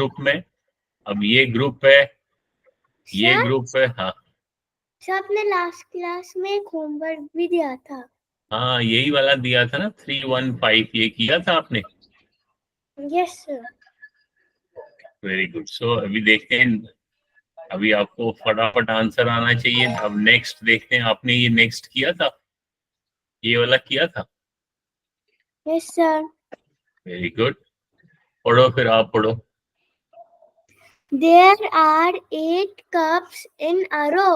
Group में, अब ये ग्रुप है, ये ग्रुप है। हाँ सर आपने लास्ट क्लास में एक होमवर्क भी दिया था। हाँ, यही वाला दिया था ना, 315, ये किया था आपने? Yes sir. Very good. So अभी देखते हैं, अभी आपको फटाफट आंसर आना चाहिए। अब नेक्स्ट देखते हैं, आपने ये नेक्स्ट किया था, ये वाला किया था? Yes sir. Very good. पढ़ो, फिर आप पढ़ो। There are 8 cups in a row.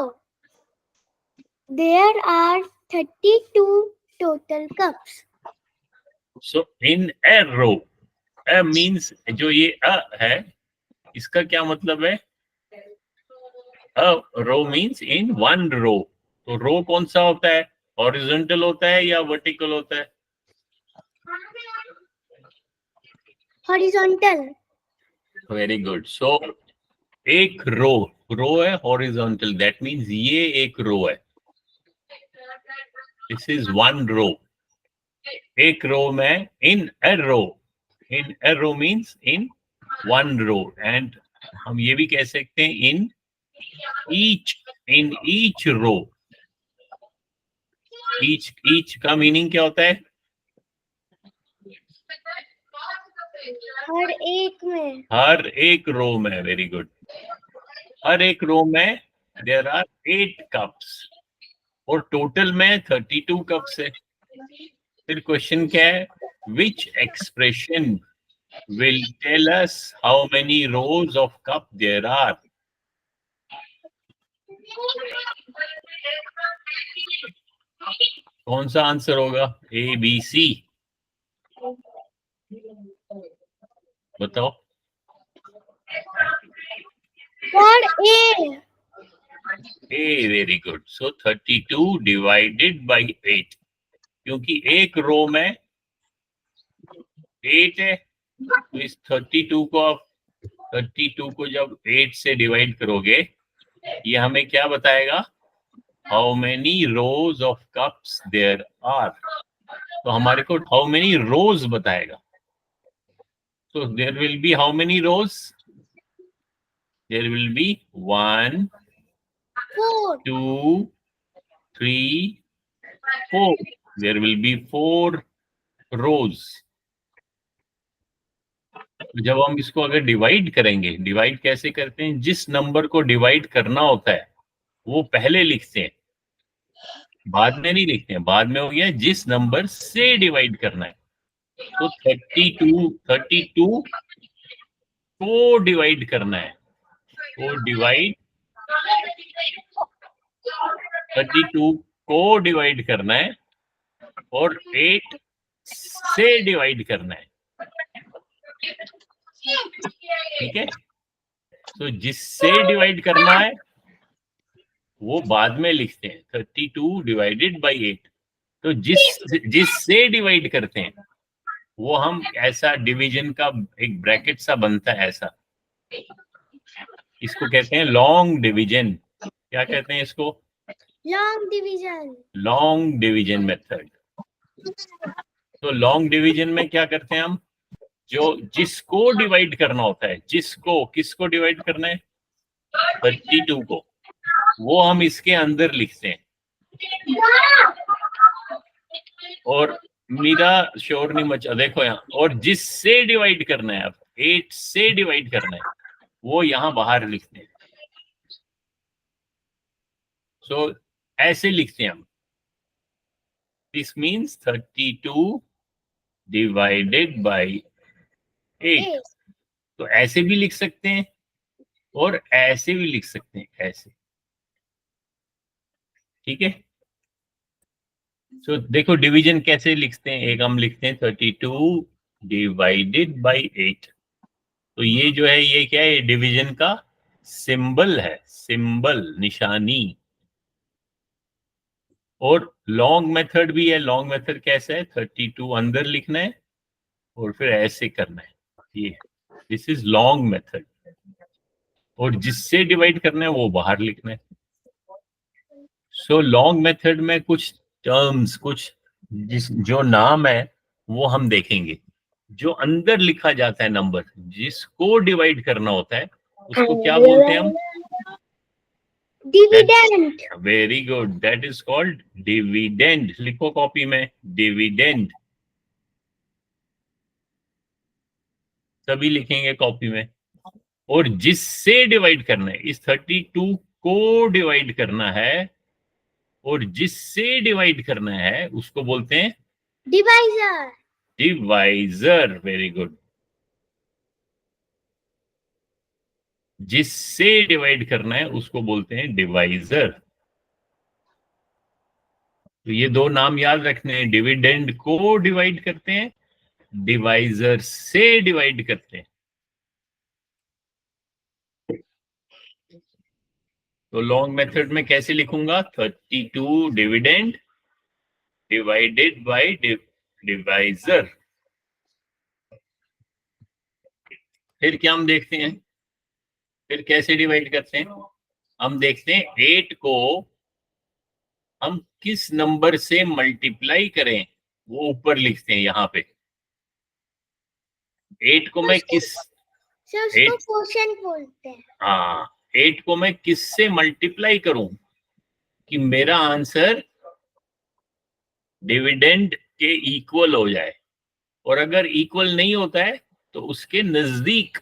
There are 32 total cups. So in a row, uh means जो ये अ है, इसका क्या मतलब है? A row means in one row. तो रो कौन सा होता है? हॉरिजॉन्टल होता है या वर्टिकल होता है? Horizontal. Very good. सो एक रो, रो है हॉरिजॉन्टल, दैट मीन्स ये एक रो है। This is one row. एक रो में in a row, in a row means in one row. And हम ये भी कह सकते हैं इन ईच रो। ईच का मीनिंग क्या होता है? हर एक में। हर एक रो में। Very good. हर एक रो में देयर आर 8 कप्स और टोटल में 32 कप्स है। फिर क्वेश्चन क्या है? Which expression will tell us how many rows of cup there are? कौन सा आंसर होगा? A B C? बताओ। और A. A, very good. So 32 divided by 8, क्योंकि एक रो में 8 है, तो इस 32 को जब 8 से डिवाइड करोगे, ये हमें क्या बताएगा? How many rows of cups there are. तो हमारे को हाउ मेनी रोज बताएगा। तो there will be how many rows? There will be 1 4 2 3 4। There will be 4 rows. जब हम इसको अगर डिवाइड करेंगे, डिवाइड कैसे करते हैं? जिस नंबर को डिवाइड करना होता है वो पहले लिखते हैं, बाद में नहीं लिखते हैं। बाद में हो गया जिस नंबर से डिवाइड करना है। तो 32 को डिवाइड करना है, तो डिवाइड 32 को डिवाइड करना है और 8 से डिवाइड करना है। ठीक है? तो जिससे डिवाइड करना है वो बाद में लिखते हैं, 32 डिवाइडेड बाई 8। तो जिससे डिवाइड करते हैं वो हम ऐसा डिवीजन का एक ब्रैकेट सा बनता है ऐसा, इसको कहते हैं लॉन्ग डिवीजन। क्या कहते हैं इसको? Long division. Long division method. तो लॉन्ग डिवीजन में क्या करते हैं हम? जो जिसको डिवाइड करना होता है, जिसको, किसको डिवाइड करना है? 32 को, वो हम इसके अंदर लिखते हैं। और मेरा शोर नहीं मचा, देखो यहाँ। और जिससे डिवाइड करना है, अब 8 से डिवाइड करना है, वो यहाँ बाहर लिखते हैं। सो ऐसे लिखते हैं हम। This means 32 divided by 8। तो ऐसे भी लिख सकते हैं और ऐसे भी लिख सकते हैं, ऐसे। ठीक है? तो देखो डिवीजन कैसे लिखते हैं। एक हम लिखते हैं 32 डिवाइडेड बाई 8। तो ये जो है, ये क्या है? डिवीजन का सिंबल है, सिंबल, निशानी। और लॉन्ग मेथड भी है। लॉन्ग मेथड कैसा है? 32 अंदर लिखना है और फिर ऐसे करना है, ये। This is long method. और जिससे डिवाइड करना है वो बाहर लिखना है। सो लॉन्ग मेथड में कुछ टर्म्स, कुछ जो नाम है वो हम देखेंगे। जो अंदर लिखा जाता है नंबर, जिसको डिवाइड करना होता है, उसको क्या बोलते हैं हम? Dividend. Very good, that is called dividend. लिखो कॉपी में, डिविडेंड। सभी लिखेंगे कॉपी में। और जिससे डिवाइड करना है, इस 32 को डिवाइड करना है, और जिससे डिवाइड करना है उसको बोलते हैं डिवाइजर। डिवाइजर। Very good. जिससे डिवाइड करना है उसको बोलते हैं डिवाइजर। तो ये दो नाम याद रखने हैं, डिविडेंड को डिवाइड करते हैं, डिवाइजर से डिवाइड करते हैं। तो लॉन्ग मेथड में कैसे लिखूंगा? 32 डिविडेंड डिवाइडेड बाय डिवाइजर। फिर क्या हम देखते हैं, फिर कैसे डिवाइड करते हैं? हम देखते हैं 8 को हम किस नंबर से मल्टीप्लाई करें, वो ऊपर लिखते हैं यहाँ पे। 8 को मैं किस सर उसको 8 क्वोशंट बोलते हैं। हाँ, 8 को मैं किस से मल्टीप्लाई करूं कि मेरा आंसर डिविडेंड के इक्वल हो जाए। और अगर इक्वल नहीं होता है तो उसके नजदीक,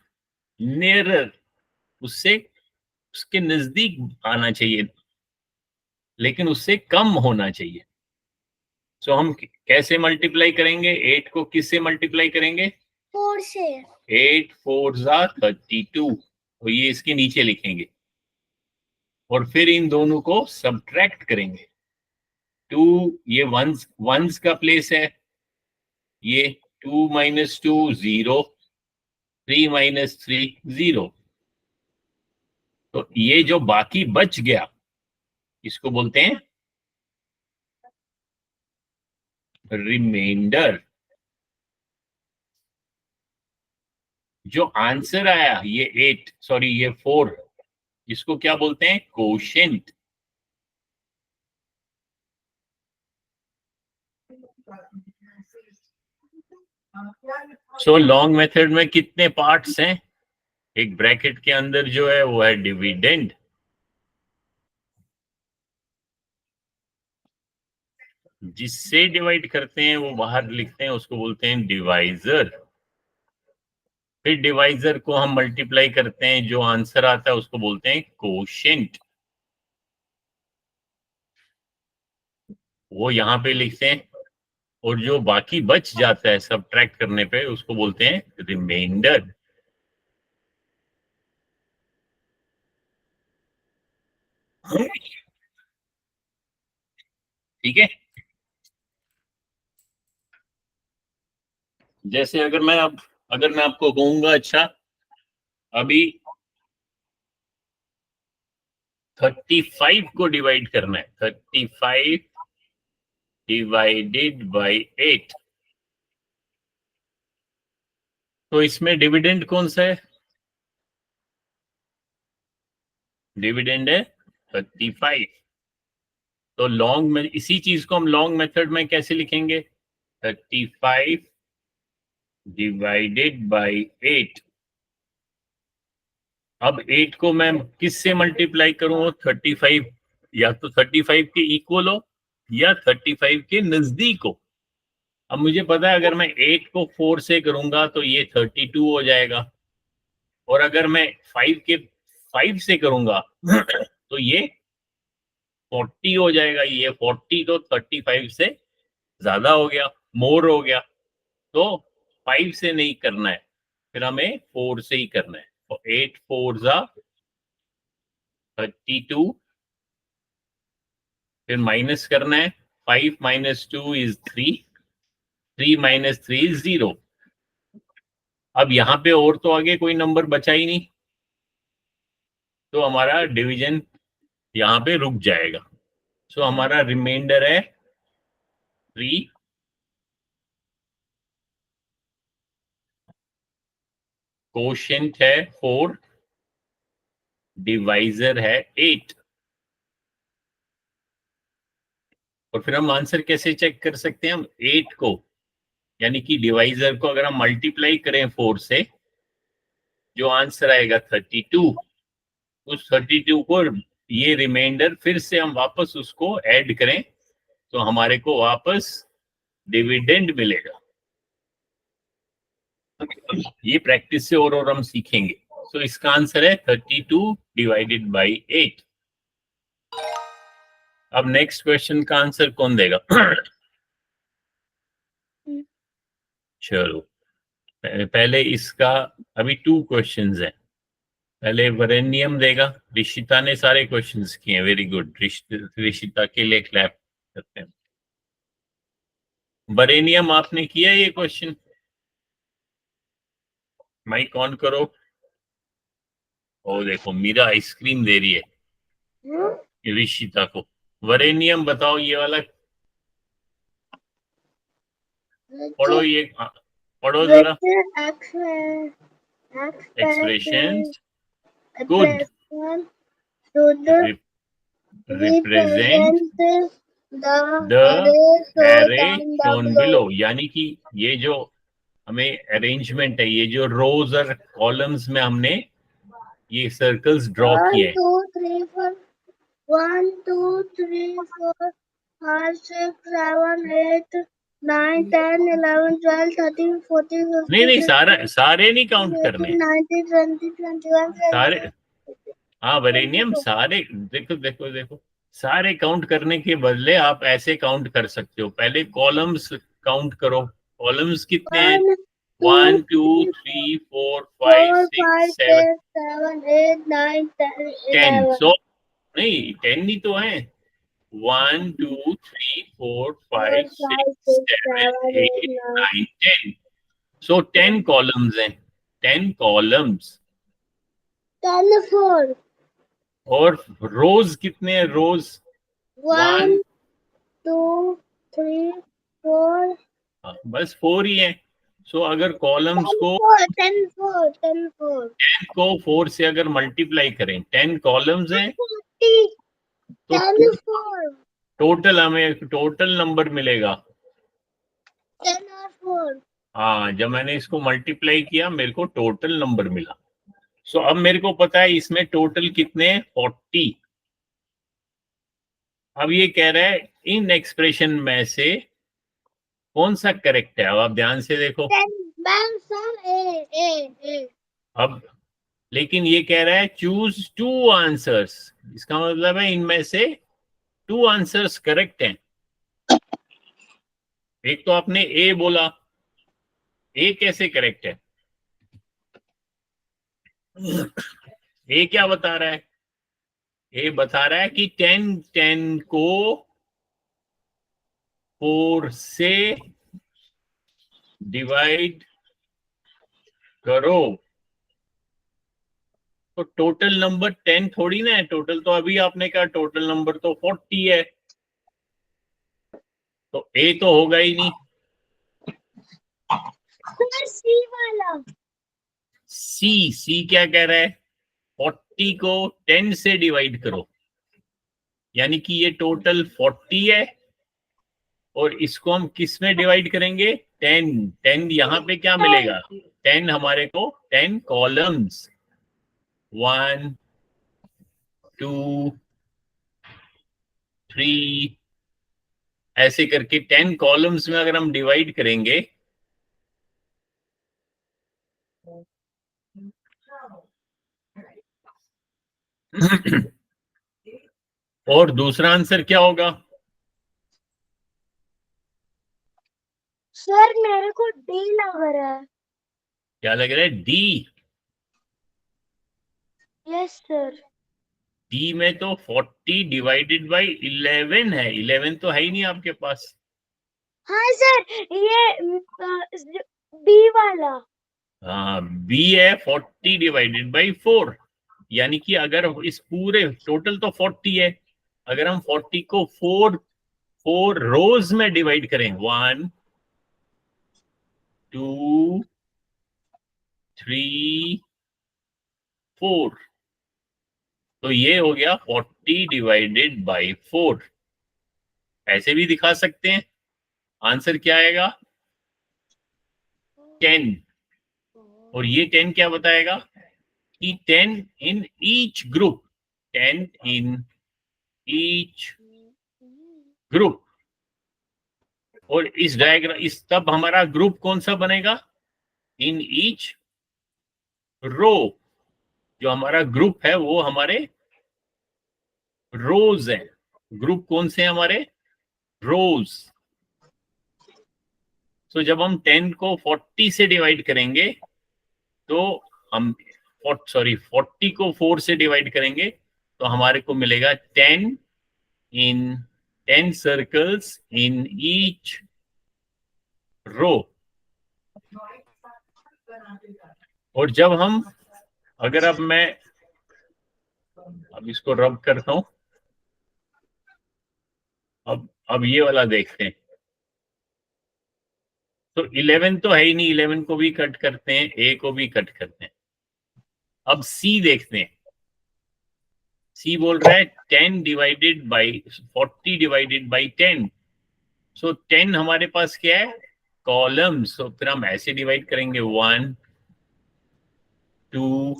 नियरर, उससे उसके नजदीक आना चाहिए, लेकिन उससे कम होना चाहिए। सो हम कैसे मल्टीप्लाई करेंगे? 8 को किस से मल्टीप्लाई करेंगे? 4 से। 8 4 जा 32, तो ये इसके नीचे लिखेंगे। और फिर इन दोनों को सब्ट्रैक्ट करेंगे। 2, ये वंस का प्लेस है, ये 2 माइनस 2 0, 3 माइनस 3 0। तो ये जो बाकी बच गया, इसको बोलते हैं रिमाइंडर। जो आंसर आया ये 8, सॉरी ये 4, इसको क्या बोलते हैं? कोशेंट। सो लॉन्ग मेथड में कितने पार्ट्स हैं? एक ब्रैकेट के अंदर जो है वो है डिविडेंड, जिससे डिवाइड करते हैं वो बाहर लिखते हैं, उसको बोलते हैं डिवाइजर। फिर डिवाइजर को हम मल्टीप्लाई करते हैं, जो आंसर आता है उसको बोलते हैं कोशेंट। वो यहाँ पे लिखते हैं। और जो बाकी बच जाता है सब्ट्रैक्ट करने पे, उसको बोलते हैं रिमाइंडर। ठीक है। जैसे अगर मैं आपको कहूंगा, अच्छा अभी 35 को डिवाइड करना है, 35 डिवाइडेड बाय 8, तो इसमें डिविडेंड कौन सा है? डिविडेंड है 35। तो लॉन्ग में इसी चीज को हम लॉन्ग मेथड में कैसे लिखेंगे? 35 डिवाइडेड बाय 8। अब 8 को मैं किस से मल्टीप्लाई करूं? 35, या तो 35 के इक्वल हो या 35 के नजदीक हो। अब मुझे पता है अगर मैं 8 को 4 से करूंगा तो ये 32 हो जाएगा, और अगर मैं 5 से करूंगा तो ये 40 हो जाएगा। ये 40 तो 35 से ज्यादा हो गया, मोर हो गया। तो 5 से नहीं करना है, फिर हमें 4 से ही करना है। तो 8 4 जा 32, फिर माइनस करना है। 5 माइनस 2 इज 3, 3 माइनस 3 इज 0। अब यहाँ पे और तो आगे कोई नंबर बचा ही नहीं, तो हमारा डिवीजन यहाँ पे रुक जाएगा। सो हमारा रिमाइंडर है 3, कोशेंट है 4, डिवाइजर है 8। और फिर हम आंसर कैसे चेक कर सकते हैं? हम 8 को यानी कि डिवाइजर को अगर हम मल्टीप्लाई करें 4 से, जो आंसर आएगा 32, उस 32 को ये रिमाइंडर फिर से हम वापस उसको ऐड करें तो हमारे को वापस डिविडेंड मिलेगा। ये प्रैक्टिस से और हम सीखेंगे। तो इसका आंसर है 32 डिवाइडेड बाई 8। अब नेक्स्ट क्वेश्चन का आंसर कौन देगा? चलो पहले इसका, अभी 2 क्वेश्चंस हैं। पहले वरेनियम देगा। ऋषिता ने सारे क्वेश्चंस किए हैं, वेरी गुड। ऋषिता के लिए क्लैप करते हैं। वरेनियम आपने किया ये क्वेश्चन? माइक ऑन करो। ओ देखो मीरा आइसक्रीम दे रही है ऋषिता को। वरेनियम बताओ ये वाला पढ़ो, ये पढ़ो जरा। Expression could represent the array shown below। यानी कि ये जो हमें अरेंजमेंट है, ये जो रोज और कॉलम्स में हमने ये सर्कल्स ड्रॉ किए हैं। 1 2 3 4 5 6 7 8 9 10 11 12 13 14 नहीं सारे नहीं काउंट करने 19 20 21 सारे। हाँ वरेनियम सारे देखो देखो देखो, सारे काउंट करने के बदले आप ऐसे काउंट कर सकते हो। पहले कॉलम्स काउंट करो। कॉलम्स कितने हैं? 1 2 3 4 5 6 7 8 9 10 10। सो नहीं 10 ही तो है। 1 2 3 4 5 6 7 8 9 10। सो 10 कॉलम्स हैं। 10 कॉलम्स। 10 4 और रोज कितने हैं? रोज 1 2 3 4 बस 4 ही है। सो अगर कॉलम्स को 10 को 4 से अगर मल्टीप्लाई करें, 10 कॉलम्स हैं तो 10 4 टोटल हमें टोटल नंबर मिलेगा 10 और 4। हाँ, जब मैंने इसको मल्टीप्लाई किया मेरे को टोटल नंबर मिला। सो अब मेरे को पता है इसमें टोटल कितने हैं? 40। अब ये कह रहा है इन एक्सप्रेशन में से कौन सा करेक्ट है। अब आप ध्यान से देखो। अब लेकिन ये कह रहा है चूज 2 आंसर्स। इसका मतलब है इनमें से 2 आंसर्स करेक्ट हैं। एक तो आपने ए बोला, ए कैसे करेक्ट है? ए क्या बता रहा है? ए बता रहा है कि 10 को 4 से डिवाइड करो तो टोटल नंबर 10 थोड़ी ना है। टोटल तो अभी आपने कहा टोटल नंबर तो 40 है, तो ए तो होगा ही नहीं। सी वाला सी क्या कह रहा है? 40 को 10 से डिवाइड करो, यानी कि ये टोटल 40 है और इसको हम किस में डिवाइड करेंगे? 10 यहाँ पे क्या मिलेगा? 10 हमारे को 10 कॉलम्स 1 2 3 ऐसे करके 10 कॉलम्स में अगर हम डिवाइड करेंगे और दूसरा आंसर क्या होगा? सर मेरे को डी लग रहा है। क्या लग रहा है? डी। Yes sir. डी में तो 40 डिवाइडेड बाई 11 है। 11 तो है ही नहीं आपके पास। हाँ सर ये बी वाला। हाँ बी है 40 डिवाइडेड बाई 4, यानी कि अगर इस पूरे टोटल तो 40 है, अगर हम 40 को 4 रोज में डिवाइड करें 1 2 3 4 तो ये हो गया 40 डिवाइडेड बाई 4। ऐसे भी दिखा सकते हैं। आंसर क्या आएगा? 10, और ये 10 क्या बताएगा कि 10 in each group, 10 in each group. और इस डायग्राम, इस तब हमारा ग्रुप कौन सा बनेगा, इन ईच रो। जो हमारा ग्रुप है वो हमारे रोज है। ग्रुप कौन से हैं हमारे, रोज। तो जब हम 10 को 40 से डिवाइड करेंगे तो हम 40 को 4 से डिवाइड करेंगे तो हमारे को मिलेगा 10 इन 10 सर्कल्स इन ईच रो। और जब हम, अगर अब मैं अब इसको रब करता हूं, अब ये वाला देखते हैं। तो 11 तो है ही नहीं, 11 को भी कट करते हैं, ए को भी कट करते हैं। अब सी देखते हैं। सी बोल रहा है 10 डिवाइडेड बाई 40 डिवाइडेड बाई 10। सो 10 हमारे पास क्या है, कॉलम्स। तो फिर हम ऐसे डिवाइड करेंगे 1 2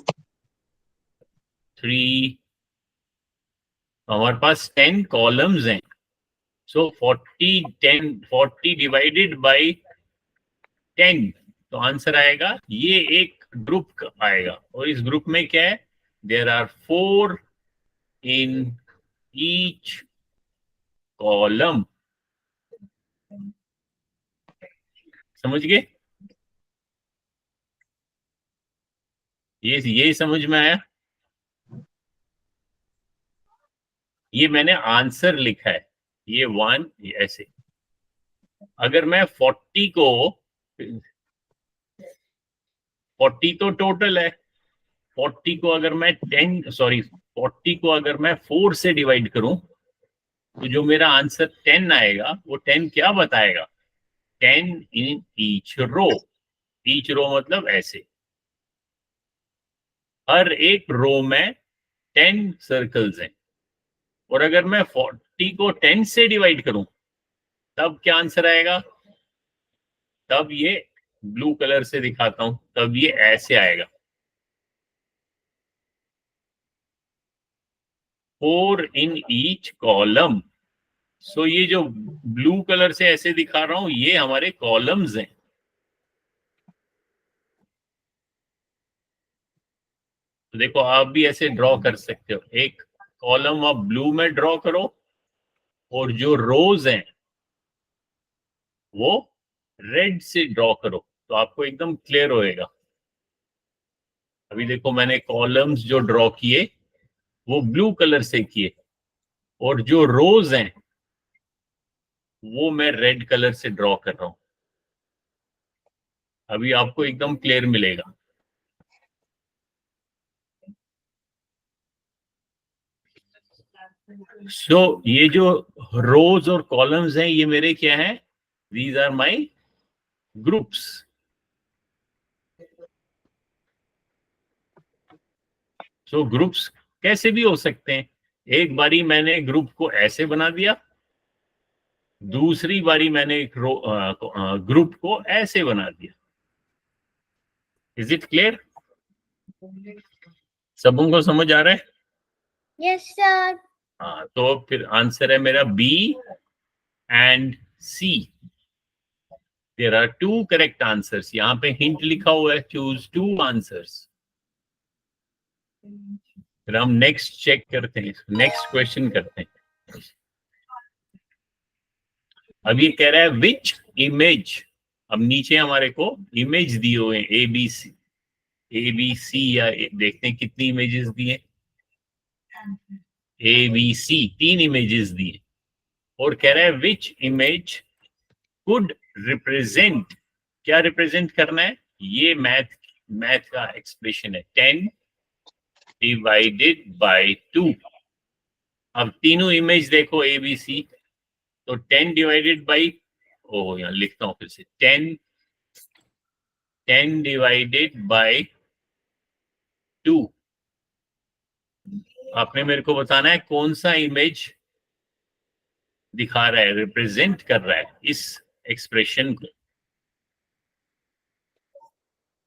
3, हमारे पास 10 कॉलम्स हैं। सो 40 डिवाइडेड बाई 10, तो आंसर आएगा ये एक ग्रुप आएगा। और इस ग्रुप में क्या है, there are 4 in each column. समझ गए, ये समझ में आया। ये मैंने आंसर लिखा है, ये 1 ऐसे। अगर मैं 40 तो टोटल है, 40 को अगर मैं 40 को अगर मैं 4 से डिवाइड करूं तो जो मेरा आंसर 10 आएगा, वो 10 क्या बताएगा, 10 इन ईच रो। ईच रो मतलब ऐसे, हर एक रो में 10 सर्कल्स हैं। और अगर मैं 40 को 10 से डिवाइड करूं तब क्या आंसर आएगा, तब ये ब्लू कलर से दिखाता हूं, तब ये ऐसे आएगा, 4 इन ईच कॉलम। सो ये जो ब्लू कलर से ऐसे दिखा रहा हूं, ये हमारे कॉलम्स हैं। तो देखो आप भी ऐसे ड्रॉ कर सकते हो, एक कॉलम आप ब्लू में ड्रॉ करो और जो रोज हैं वो रेड से ड्रॉ करो, तो आपको एकदम क्लियर होएगा। अभी देखो मैंने कॉलम्स जो ड्रॉ किए वो ब्लू कलर से किए, और जो रोज हैं वो मैं रेड कलर से ड्रॉ कर रहा हूं। अभी आपको एकदम क्लियर मिलेगा। सो ये जो रोज और कॉलम्स हैं ये मेरे क्या हैं, these are my groups. So groups कैसे भी हो सकते हैं। एक बारी मैंने ग्रुप को ऐसे बना दिया, दूसरी बारी मैंने एक ग्रुप को ऐसे बना दिया। इज इट क्लियर, सबों को समझ आ रहा है। Yes sir. हाँ, तो फिर आंसर है मेरा B and C. There are 2 correct answers. यहाँ पे हिंट लिखा हुआ है, चूज 2 आंसर्स। फिर हम नेक्स्ट चेक करते हैं, नेक्स्ट क्वेश्चन करते हैं। अब ये कह रहा है विच इमेज। अब नीचे हमारे को इमेज दिए हुए हैं ए बी सी, या देखते हैं कितनी इमेजेस दिए, ए बी सी 3 इमेजेस दिए। और कह रहा है विच इमेज कुड रिप्रेजेंट, क्या रिप्रेजेंट करना है, ये मैथ का एक्सप्रेशन है, 10 डिवाइडेड बाय 2। अब तीनों इमेज देखो ए बी सी, तो 10 डिवाइडेड बाई, ओ यहाँ लिखता हूँ फिर से, 10 डिवाइडेड बाई 2। आपने मेरे को बताना है कौन सा इमेज दिखा रहा है, रिप्रेजेंट कर रहा है इस एक्सप्रेशन को।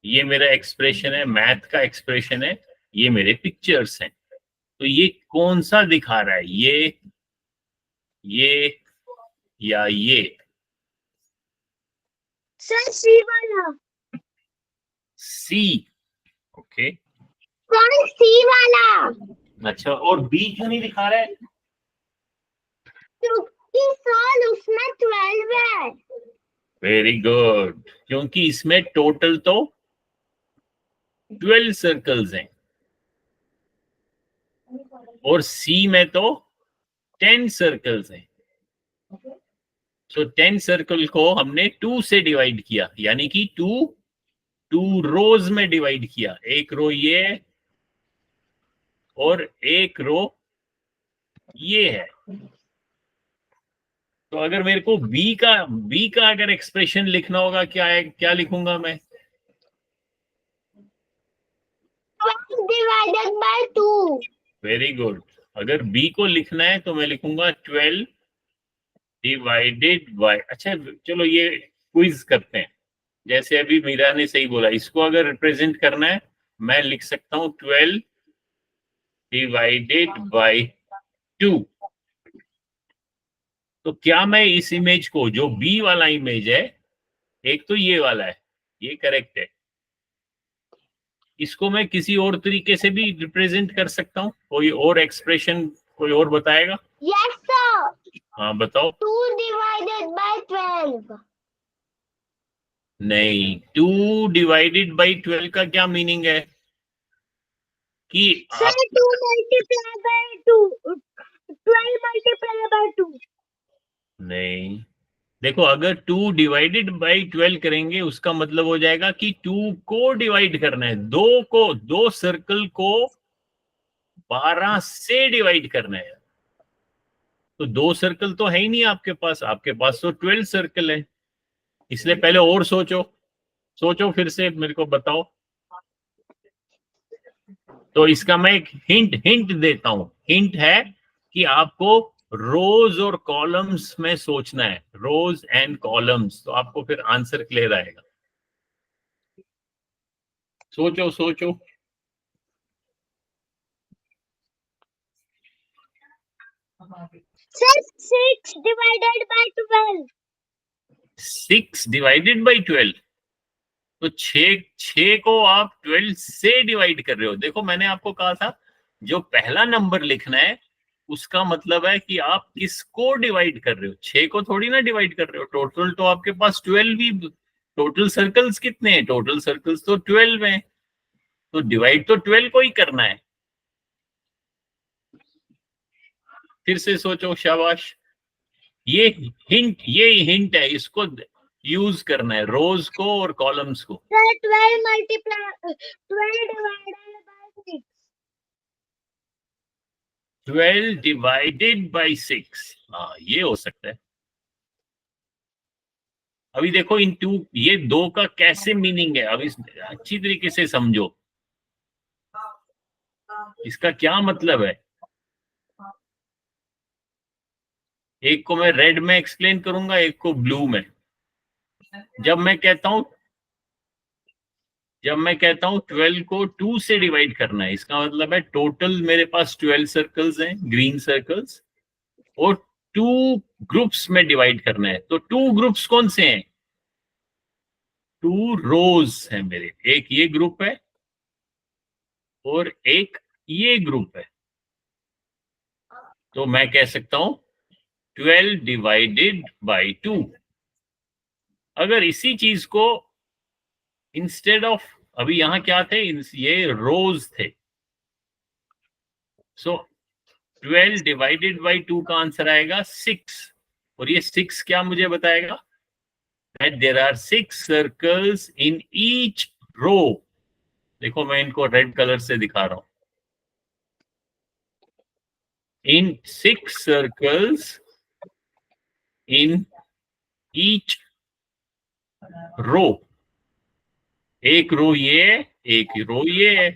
ये मेरा एक्सप्रेशन है, मैथ का एक्सप्रेशन है, ये मेरे पिक्चर्स हैं। तो ये कौन सा दिखा रहा है, ये या ये? सर सी वाला। सी। ओके। सर सी वाला। अच्छा, और बी क्यों नहीं दिखा रहा है? क्योंकि सर उसमें 12 है। वेरी गुड, क्योंकि इसमें टोटल तो 12 सर्कल्स हैं और सी में तो 10 सर्कल्स हैं। तो 10 सर्कल को हमने 2 से डिवाइड किया, यानी कि 2 रोज में डिवाइड किया। एक रो ये और एक रो ये है। तो अगर मेरे को बी का अगर एक्सप्रेशन लिखना होगा, क्या है, क्या लिखूंगा मैं? Divided by 2। Very good. अगर बी को लिखना है तो मैं लिखूंगा 12 डिवाइडेड बाय, अच्छा चलो ये क्विज करते हैं। जैसे अभी मीरा ने सही बोला, इसको अगर रिप्रेजेंट करना है मैं लिख सकता हूं 12 डिवाइडेड बाय 2। तो क्या मैं इस इमेज को, जो बी वाला इमेज है, एक तो ये वाला है, ये करेक्ट है, इसको मैं किसी और तरीके से भी रिप्रेजेंट कर सकता हूँ? कोई और एक्सप्रेशन कोई और बताएगा? Yes sir. हाँ बताओ। 2 डिवाइडेड बाय 12। नहीं, 2 डिवाइडेड बाई 12 का क्या मीनिंग है कि सर आप 2 मल्टीप्लाई बाय 2, 12 मल्टीप्लाई बाय 2। नहीं, देखो अगर 2 डिवाइडेड बाई 12 करेंगे उसका मतलब हो जाएगा कि 2 को डिवाइड करना है, दो सर्कल को 12 से डिवाइड करना है। तो 2 सर्कल तो है ही नहीं आपके पास तो 12 सर्कल है। इसलिए पहले और सोचो फिर से मेरे को बताओ। तो इसका मैं एक हिंट देता हूं। हिंट है कि आपको रोज और कॉलम्स में सोचना है, रोज एंड कॉलम्स, तो आपको फिर आंसर क्लियर आएगा। सोचो सोचो। Sir 6 divided by 12। 6 divided by 12, तो 6 को आप 12 से डिवाइड कर रहे हो। देखो मैंने आपको कहा था जो पहला नंबर लिखना है उसका मतलब है कि आप किसको डिवाइड कर रहे हो, 6 को थोड़ी ना डिवाइड कर रहे हो। टोटल तो आपके पास 12 ही, टोटल सर्कल्स कितने हैं? टोटल सर्कल्स तो 12 हैं, तो डिवाइड तो 12 को ही करना है। फिर से सोचो, शाबाश। ये हिंट है, इसको यूज करना है, रोज को और कॉलम्स को। Sir 12 multiply 12 divided by 6। 12 divided by 6, हाँ ये हो सकता है। अभी देखो इन टू, ये दो का कैसे मीनिंग है, अब इस अच्छी तरीके से समझो, इसका क्या मतलब है। एक को मैं रेड में एक्सप्लेन करूंगा, एक को ब्लू में। जब मैं कहता हूं 12 को 2 से डिवाइड करना है, इसका मतलब है टोटल मेरे पास 12 सर्कल्स हैं, ग्रीन सर्कल्स, और 2 ग्रुप्स में डिवाइड करना है। तो 2 ग्रुप्स कौन से हैं? 2 रोज हैं मेरे, एक ये ग्रुप है और एक ये ग्रुप है। तो मैं कह सकता हूं 12 डिवाइडेड बाई 2। अगर इसी चीज को इंस्टेड ऑफ, अभी यहां क्या थे, ये रोज थे, सो 12 डिवाइडेड बाई 2 का आंसर आएगा 6। और ये 6 क्या मुझे बताएगा? That there are 6 circles in each row. देखो मैं इनको रेड कलर से दिखा रहा हूं। In 6 circles in each row. एक रो ये है, एक रो ये है।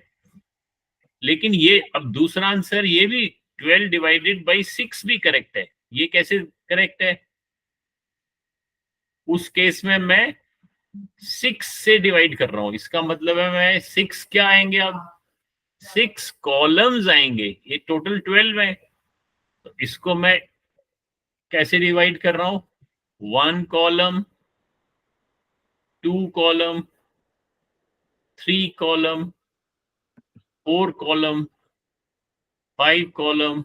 लेकिन ये अब दूसरा आंसर, ये भी 12 डिवाइडेड बाई 6 भी करेक्ट है। ये कैसे करेक्ट है? उस केस में मैं 6 से डिवाइड कर रहा हूं, इसका मतलब है मैं 6 क्या आएंगे अब, 6 कॉलम्स आएंगे, ये टोटल 12 है। तो इसको मैं कैसे डिवाइड कर रहा हूं, 1 column, 2 column, 3 column, 4 column, 5 column,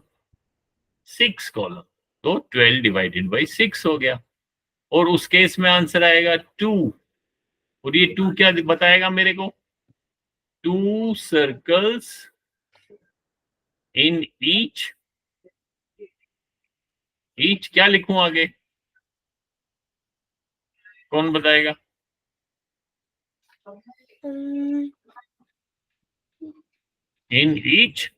6 column. तो 12 डिवाइडेड बाई 6 हो गया। और उस केस में आंसर आएगा 2। और ये 2 क्या बताएगा मेरे को, 2 सर्कल्स इन ईच क्या लिखूं आगे, कौन बताएगा? इन ईच,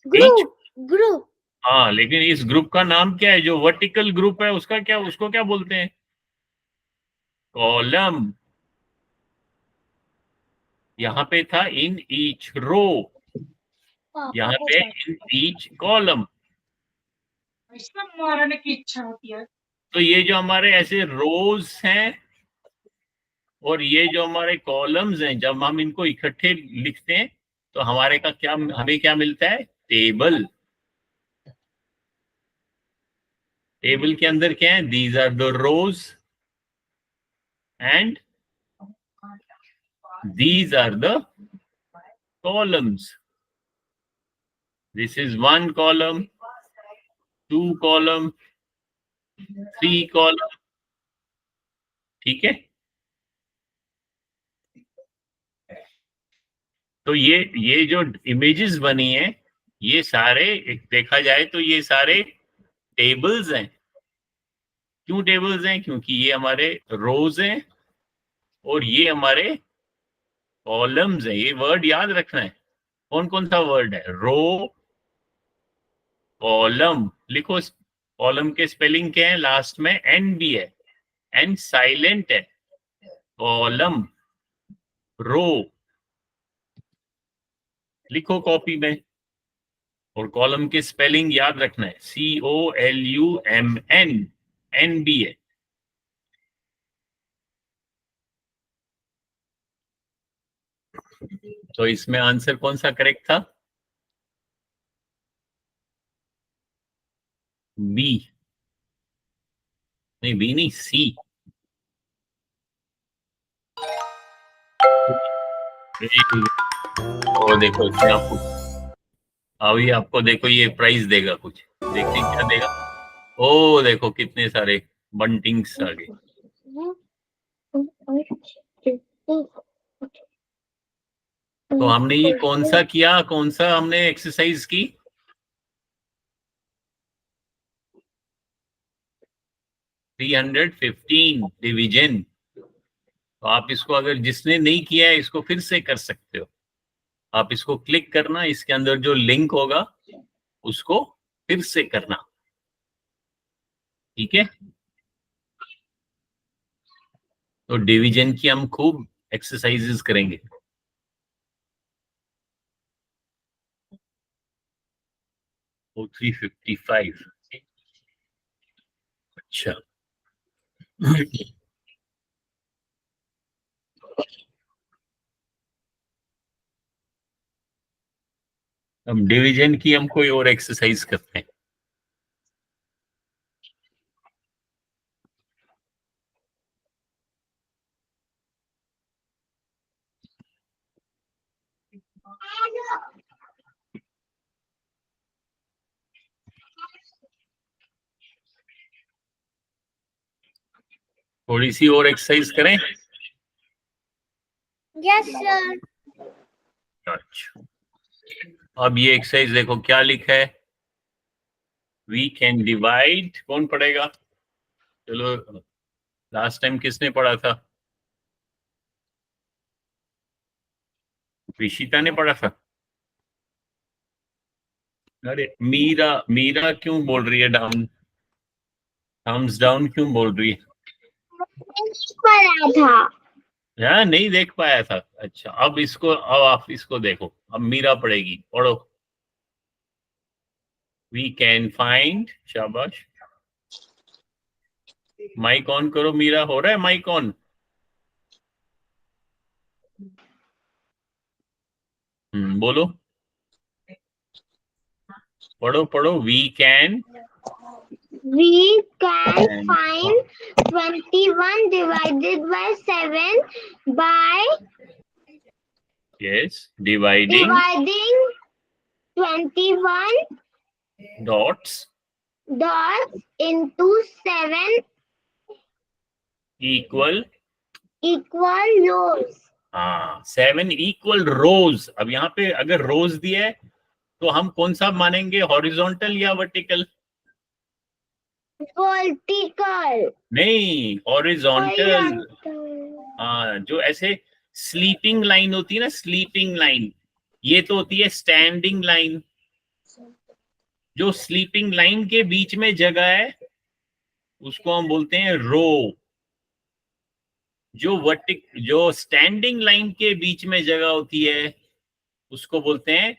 ईच, ग्रुप हाँ, लेकिन इस ग्रुप का नाम क्या है, जो वर्टिकल ग्रुप है उसका क्या, उसको क्या बोलते हैं, कॉलम। यहाँ पे था इन ईच रो, यहाँ पे इन ईच कॉलम। मारने की इच्छा होती है। तो ये जो हमारे ऐसे रोज हैं और ये जो हमारे कॉलम्स हैं, जब हम इनको इकट्ठे लिखते हैं तो हमारे का क्या, हमें क्या मिलता है, टेबल। टेबल के अंदर क्या है, these are the rows and these are the columns. This is 1 column, 2 column, 3 column. ठीक है। तो ये जो इमेजेस बनी है, ये सारे एक देखा जाए तो ये सारे टेबल्स हैं। क्यों टेबल्स हैं, क्योंकि ये हमारे रोज हैं और ये हमारे कॉलम्स हैं। ये वर्ड याद रखना है, कौन कौन सा वर्ड है, रो, कॉलम। लिखो, कॉलम के स्पेलिंग क्या है, लास्ट में एन भी है, एन साइलेंट है, कॉलम, रो लिखो कॉपी में। और कॉलम के स्पेलिंग याद रखना है, COLUMN, एन बी है। तो इसमें आंसर कौन सा करेक्ट था, बी, नहीं बी नहीं, सी। और देखो इसमें आपको, अभी आपको देखो ये प्राइस देगा कुछ, देखते हैं क्या देगा। ओ देखो कितने सारे बंटिंग्स आ गए। तो हमने ये कौन सा किया, कौन सा हमने एक्सरसाइज की, 315 डिवीजन। तो आप इसको अगर जिसने नहीं किया है इसको फिर से कर सकते हो। आप इसको क्लिक करना, इसके अंदर जो लिंक होगा उसको फिर से करना, ठीक है। तो डिवीजन की हम खूब एक्सरसाइजेस करेंगे। ओ 355, अच्छा। हम डिवीजन की हम कोई और एक्सरसाइज करते हैं। थोड़ी सी और एक्सरसाइज करें। Yes sir. अच्छा, अब ये एक्सरसाइज देखो क्या लिखा है, वी कैन डिवाइड, कौन पढ़ेगा, चलो लास्ट टाइम किसने पढ़ा था, विशिता ने पढ़ा था। अरे मीरा, मीरा क्यों बोल रही है डाउन, थम्स डाउन क्यों बोल रही है, पढ़ा था। यार नहीं देख पाया था। अच्छा, अब इसको, अब आप इसको देखो, अब मीरा पढ़ेगी, पढ़ो। वी कैन फाइंड, शाबाश। माइक ऑन करो मीरा, हो रहा है माइक ऑन? बोलो, पढ़ो पढ़ो। We can We can find 21 divided by 7 by यस, dividing dividing 21 dots dots into 7 equal, equal rows. हाँ 7 इक्वल रोज। अब यहाँ पे अगर रोज दिया है तो हम कौन सा मानेंगे, हॉरिजॉन्टल या वर्टिकल? Vertical. नहीं, हॉरिजॉन्टल। Horizontal. हाँ, जो ऐसे स्लीपिंग लाइन होती है ना, स्लीपिंग लाइन, ये तो होती है स्टैंडिंग लाइन। जो स्लीपिंग लाइन के बीच में जगह है उसको हम बोलते हैं रो। जो स्टैंडिंग लाइन के बीच में जगह होती है उसको बोलते हैं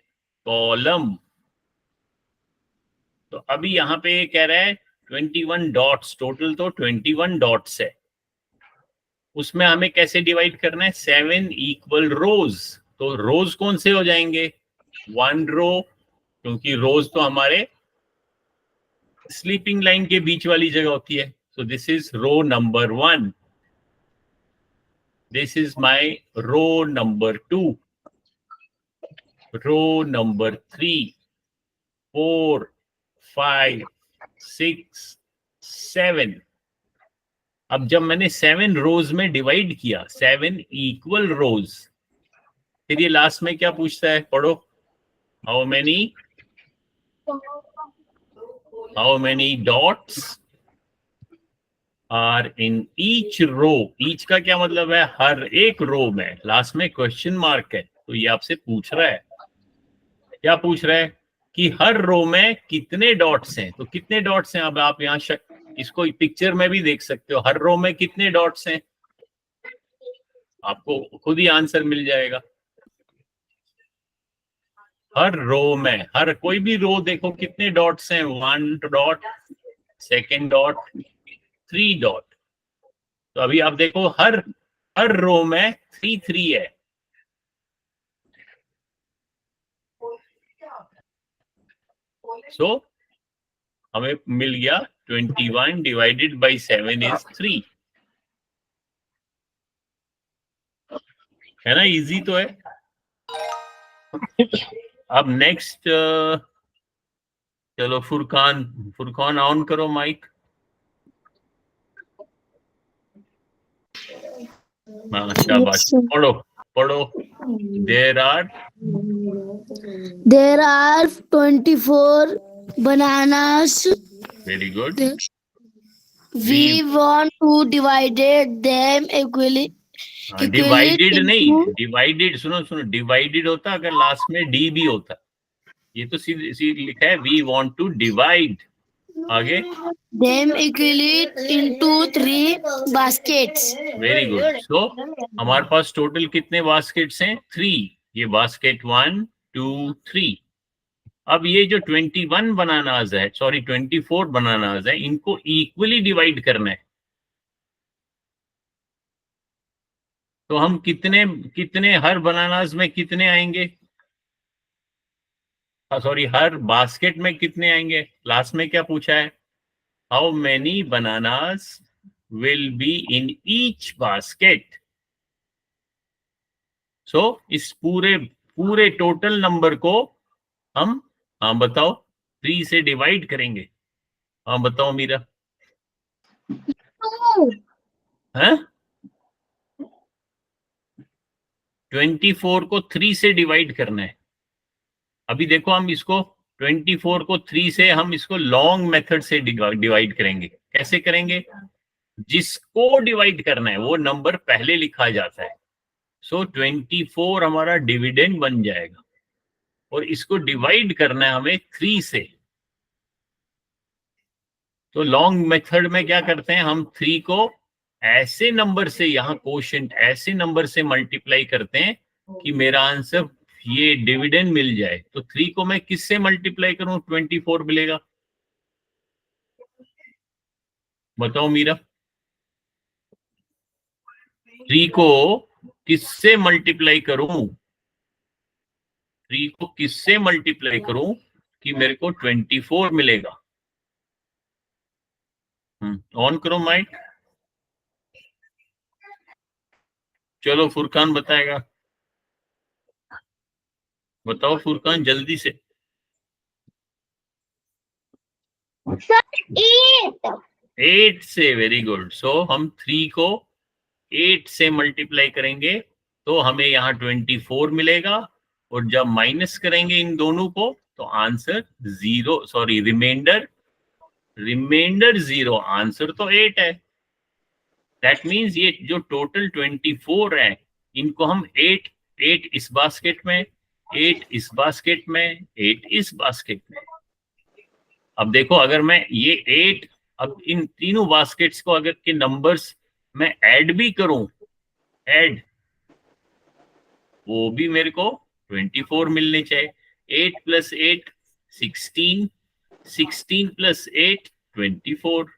कॉलम। तो अभी यहाँ पे ये कह रहा है 21 डॉट्स, टोटल तो 21 डॉट्स है। उसमें हमें कैसे डिवाइड करना है, 7 इक्वल रोज। तो रोज कौन से हो जाएंगे, 1 रो, क्योंकि रोज तो हमारे स्लीपिंग लाइन के बीच वाली जगह होती है। So this is row number 1, this is my row number 2, row number 3, 4, 5, 6, 7। अब जब मैंने 7 रोज में डिवाइड किया, 7 इक्वल रोज, फिर ये लास्ट में क्या पूछता है, पढ़ो। How many dots are in each row. Each का क्या मतलब है, हर एक रो में। लास्ट में क्वेश्चन मार्क है, तो ये आपसे पूछ रहा है, क्या पूछ रहा है कि हर रो में कितने डॉट्स हैं। तो कितने डॉट्स हैं, अब आप यहाँ इसको पिक्चर में भी देख सकते हो, हर रो में कितने डॉट्स हैं, आपको खुद ही आंसर मिल जाएगा। हर रो में, हर कोई भी रो देखो कितने डॉट्स हैं, 1 डॉट, 2 डॉट, 3 डॉट। तो अभी आप देखो हर रो में 3 3 है। सो हमें मिल गया 21 डिवाइडेड बाई 7 इज 3, है ना, इजी तो है। अब नेक्स्ट, चलो फुरकान ऑन करो माइक। शाबाश, पढ़ो पढ़ो। There are 24 bananas. Very good. We want to divide them equally. Divided नहीं, डिवाइडेड, सुनो डिवाइडेड होता अगर लास्ट में डी भी होता। ये तो सीधे लिखा है वी वांट टू डिवाइड। आगे, them equally into 3 baskets. Very good. So हमारे पास टोटल कितने बास्केट्स हैं, 3। ये बास्केट 1 2 3। अब ये जो 21 बनानाज है, सॉरी 24 बनानाज है, इनको इक्वली डिवाइड करना है। तो हम कितने हर बनानाज में कितने आएंगे, सॉरी हर बास्केट में कितने आएंगे। लास्ट में क्या पूछा है, how many bananas will be in each basket. So इस पूरे टोटल नंबर को हम, हाँ बताओ, 3 से डिवाइड करेंगे। हाँ बताओ मीरा। 2. हैं, 24 को 3 से डिवाइड करना है। अभी देखो हम इसको 24 को 3 से, हम इसको लॉन्ग मेथड से डिवाइड करेंगे। कैसे करेंगे, जिसको डिवाइड करना है वो नंबर पहले लिखा जाता है। सो 24 हमारा डिविडेंड बन जाएगा, और इसको डिवाइड करना है हमें 3 से। तो लॉन्ग मेथड में क्या करते हैं, हम 3 को ऐसे नंबर से, यहाँ कोशेंट ऐसे नंबर से मल्टीप्लाई करते हैं कि मेरा आंसर ये डिविडेंड मिल जाए। तो 3 को मैं किससे मल्टीप्लाई करूं 24 मिलेगा, बताओ मीरा। 3 को किससे मल्टीप्लाई करूं, 3 को किससे मल्टीप्लाई करूं कि मेरे को 24 मिलेगा। ऑन करो माइक। चलो फुरकान बताएगा, बताओ फुरकान जल्दी से। सर 8। 8 से, वेरी गुड। सो हम 3 को 8 से मल्टीप्लाई करेंगे तो हमें यहाँ 24 मिलेगा, और जब माइनस करेंगे इन दोनों को तो आंसर 0, सॉरी रिमाइंडर 0, आंसर तो 8 है। दैट मीन्स ये जो टोटल 24 है, इनको हम 8 इस बास्केट में, 8 इस बास्केट में, 8 इस बास्केट में। अब देखो, अगर मैं ये 8, अब इन तीनों बास्केट्स को अगर के नंबर्स मैं ऐड भी करूं, ऐड, वो भी मेरे को 24 मिलने चाहिए। 8 + 8 16, 16 + 8 24,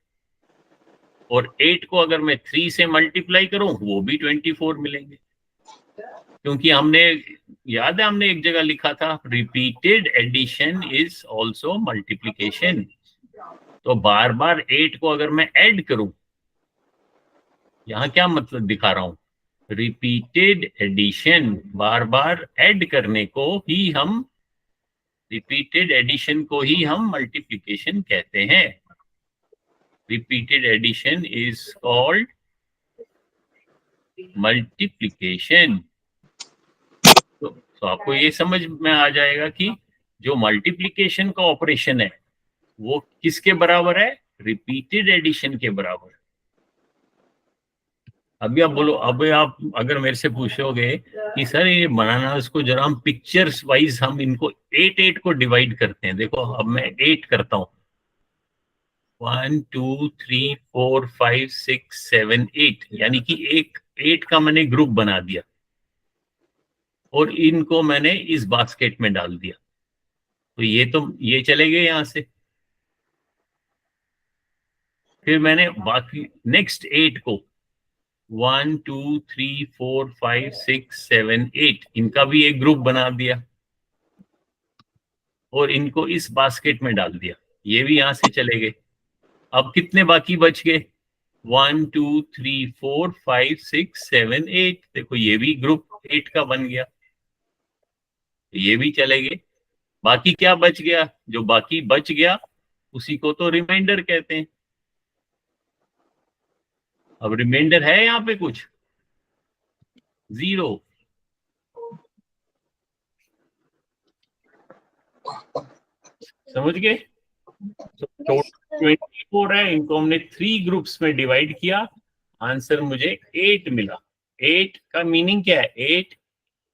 और 8 को अगर मैं 3 से मल्टीप्लाई करूं वो भी 24 मिलेंगे, क्योंकि हमने, याद है हमने एक जगह लिखा था repeated addition is also multiplication. तो बार बार 8 को अगर मैं ऐड करूं, यहाँ क्या मतलब दिखा रहा हूं, रिपीटेड एडिशन, बार बार ऐड करने को ही हम, रिपीटेड एडिशन को ही हम मल्टीप्लिकेशन कहते हैं। Repeated addition is called multiplication. तो आपको ये समझ में आ जाएगा कि जो मल्टीप्लिकेशन का ऑपरेशन है वो किसके बराबर है, रिपीटेड एडिशन के बराबर। अभी आप बोलो, अब आप अगर मेरे से पूछोगे कि सर ये बनाना, इसको जरा हम पिक्चर्स वाइज हम इनको 8 को डिवाइड करते हैं। देखो अब मैं 8 करता हूँ, 1 2 3 4 5 6 7 8, यानी कि एक 8 का मैंने ग्रुप बना दिया और इनको मैंने इस बास्केट में डाल दिया, तो ये चले गए यहां से। फिर मैंने बाकी नेक्स्ट 8 को 1 2 3 4 5 6 7 8, इनका भी एक ग्रुप बना दिया और इनको इस बास्केट में डाल दिया, ये भी यहां से चले गए। अब कितने बाकी बच गए, 1 2 3 4 5 6 7 8, देखो ये भी ग्रुप 8 का बन गया, ये भी चले गए। बाकी क्या बच गया, जो बाकी बच गया उसी को तो रिमाइंडर कहते हैं। अब रिमाइंडर है यहाँ पे कुछ, 0। समझ गए? टोटल 24 है, इनको हमने 3 ग्रुप्स में डिवाइड किया, आंसर मुझे 8 मिला। 8 का मीनिंग क्या है, 8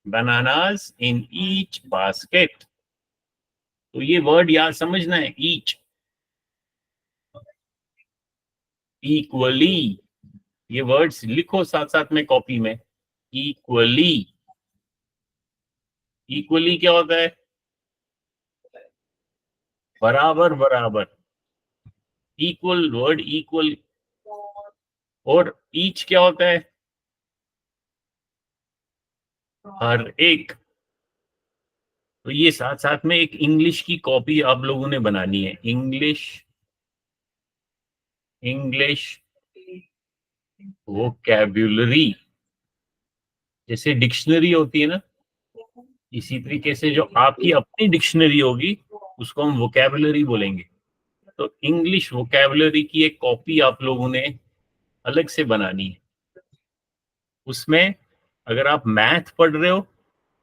बनानास इन ईच बास्केट। तो ये वर्ड याद समझना है, ईच, इक्वली, ये वर्ड्स लिखो साथ साथ में कॉपी में, इक्वली। इक्वली क्या होता है, बराबर बराबर, इक्वल, वर्ड इक्वल। और ईच क्या होता है, हर एक। तो ये साथ साथ में एक इंग्लिश की कॉपी आप लोगों ने बनानी है, इंग्लिश वोकैब्युलरी। जैसे डिक्शनरी होती है ना, इसी तरीके से जो आपकी अपनी डिक्शनरी होगी उसको हम वोकैबुलरी बोलेंगे। तो इंग्लिश वोकैबुलरी की एक कॉपी आप लोगों ने अलग से बनानी है। उसमें अगर आप मैथ पढ़ रहे हो,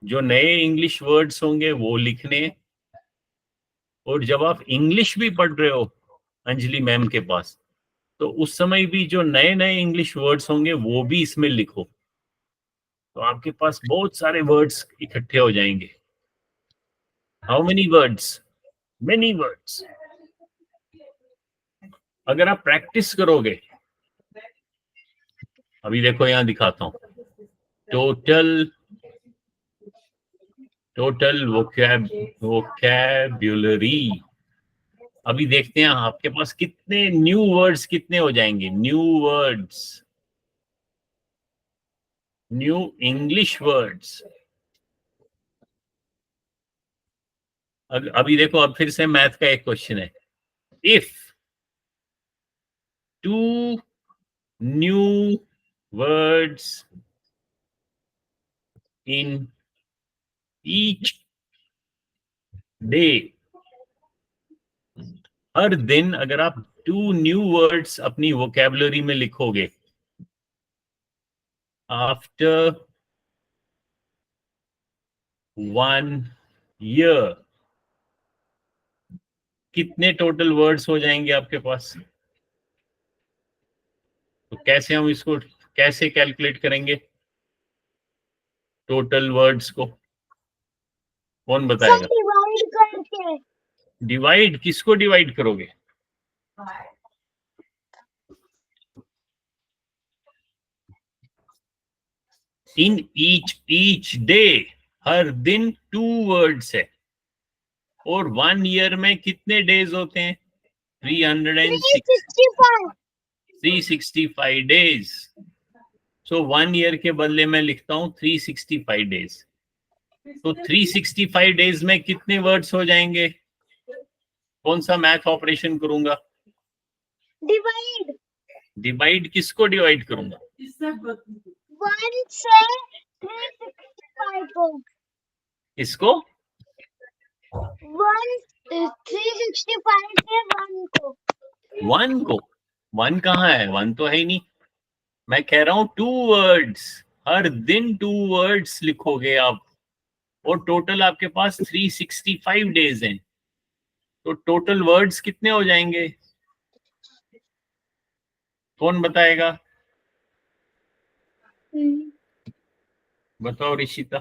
जो नए इंग्लिश वर्ड्स होंगे वो लिखने, और जब आप इंग्लिश भी पढ़ रहे हो अंजलि मैम के पास, तो उस समय भी जो नए नए इंग्लिश वर्ड्स होंगे वो भी इसमें लिखो, तो आपके पास बहुत सारे वर्ड्स इकट्ठे हो जाएंगे। How many words, many words. अगर आप प्रैक्टिस करोगे, अभी देखो यहां दिखाता हूं, टोटल वोकैब्युलरी। अभी देखते हैं आपके पास कितने न्यू वर्ड्स कितने हो जाएंगे, new words. New English words. अभी देखो, अब फिर से मैथ का एक क्वेश्चन है। If 2 new words in each day, हर दिन अगर आप 2 न्यू वर्ड्स अपनी वोकैबुलरी में लिखोगे, आफ्टर 1 ईयर कितने टोटल वर्ड्स हो जाएंगे आपके पास? तो कैसे हम इसको कैसे कैलकुलेट करेंगे टोटल वर्ड्स को? कौन सर बताएगा? डिवाइड करके। डिवाइड किसको डिवाइड करोगे? इन ईच डे, हर दिन 2 वर्ड्स है। और 1 ईयर में कितने डेज होते हैं? 365 डेज। सो 1 ईयर के बदले में लिखता हूं 365 डेज। तो 365 डेज में कितने वर्ड्स हो जाएंगे? कौन सा मैथ ऑपरेशन करूंगा? डिवाइड। डिवाइड किसको डिवाइड करूंगा? 1 से 365 को। इसको 365 से 1 को। 1 को 1 कहाँ है? 1 तो है ही नहीं। मैं कह रहा हूं 2 वर्ड्स, हर दिन 2 वर्ड्स लिखोगे आप, और टोटल आपके पास 365 डेज हैं। तो टोटल वर्ड्स कितने हो जाएंगे? कौन बताएगा? बताओ ऋषिता।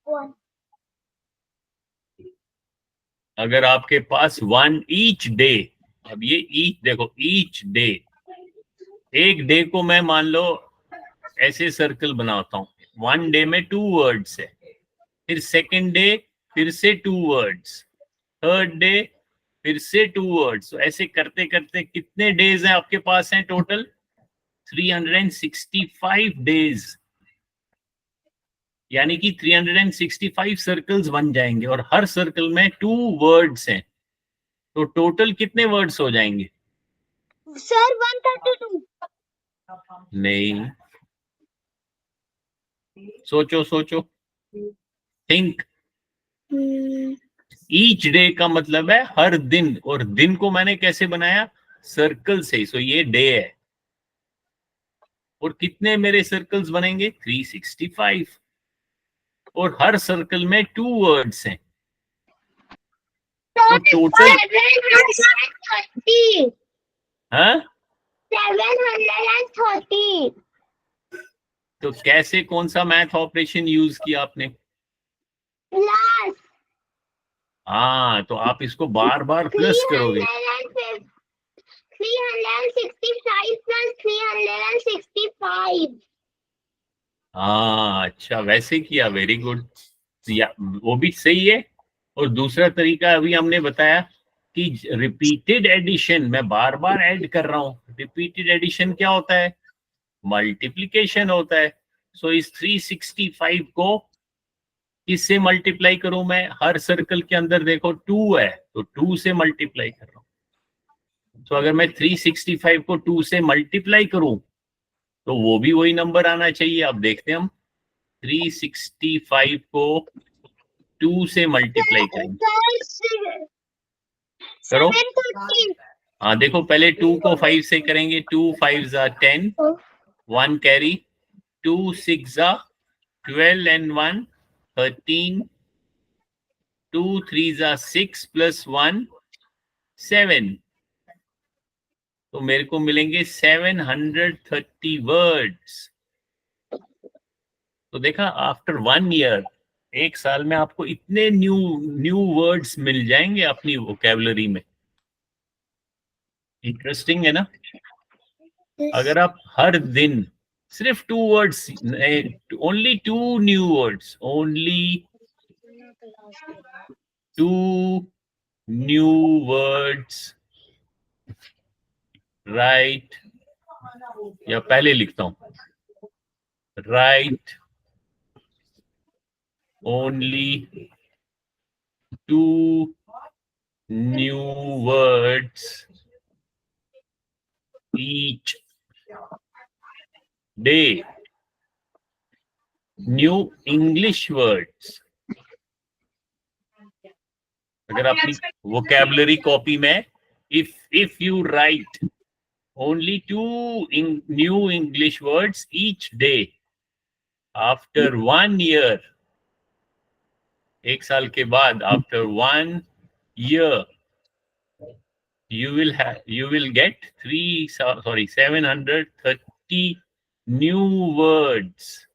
1। अगर आपके पास 1 ईच डे, अब ये ईच देखो, ईच डे, एक डे को मैं मान लो ऐसे सर्कल बनाता हूं। 1 डे में 2 वर्ड्स है, फिर सेकंड डे फिर से 2 वर्ड्स, थर्ड डे फिर से 2 वर्ड्स। तो ऐसे करते करते कितने डेज हैं आपके पास हैं टोटल? 365 डेज। यानी कि 365 सर्कल्स बन जाएंगे, और हर सर्कल में 2 वर्ड्स हैं। तो टोटल कितने वर्ड्स हो जाएंगे? सर 132। नहीं, सोचो सोचो, थिंक। ईच डे का मतलब है हर दिन, और दिन को मैंने कैसे बनाया? सर्कल से। सो ये डे है, और कितने मेरे सर्कल्स बनेंगे? 365, और हर सर्कल में 2 वर्ड्स हैं। तो टोटल 730। हाँ, 730। तो कैसे, कौन सा मैथ ऑपरेशन यूज किया आपने? प्लस हाँ, तो आप इसको बार बार प्लस करोगे। 365 प्लस 365। हाँ, अच्छा, वैसे किया, वेरी गुड। या वो भी सही है। और दूसरा तरीका अभी हमने बताया कि रिपीटेड एडिशन, मैं बार बार ऐड कर रहा हूँ। रिपीटेड एडिशन क्या होता है? मल्टीप्लिकेशन होता है। सो इस 365 को किससे मल्टीप्लाई करूं मैं? हर सर्कल के अंदर देखो 2 है, तो 2 से मल्टीप्लाई कर रहा हूं। तो अगर मैं 365 को 2 से मल्टीप्लाई करूं, तो वो भी वही नंबर आना चाहिए। अब देखते हैं हम 365 को 2 से मल्टीप्लाई करेंगे। करो। 730। हाँ, देखो, पहले 2 को 5 से करेंगे। 2 5 10, 1 कैरी, 2 6 12 एंड 1 13, 2 3 6 प्लस 1 7। तो मेरे को मिलेंगे 730 वर्ड्स। तो देखा, आफ्टर 1 ईयर, एक साल में आपको इतने न्यू वर्ड्स मिल जाएंगे अपनी वोकैबुलरी में। इंटरेस्टिंग है ना? अगर आप हर दिन सिर्फ 2 words, only 2 new words, only 2 new words right या पहले लिखता हूं, right only 2 new words each day, new English words. अगर अपनी vocabulary कॉपी में if you write only 2 new English words each day, after 1 year, 1 साल के बाद, after 1 year, you will get 730 new words.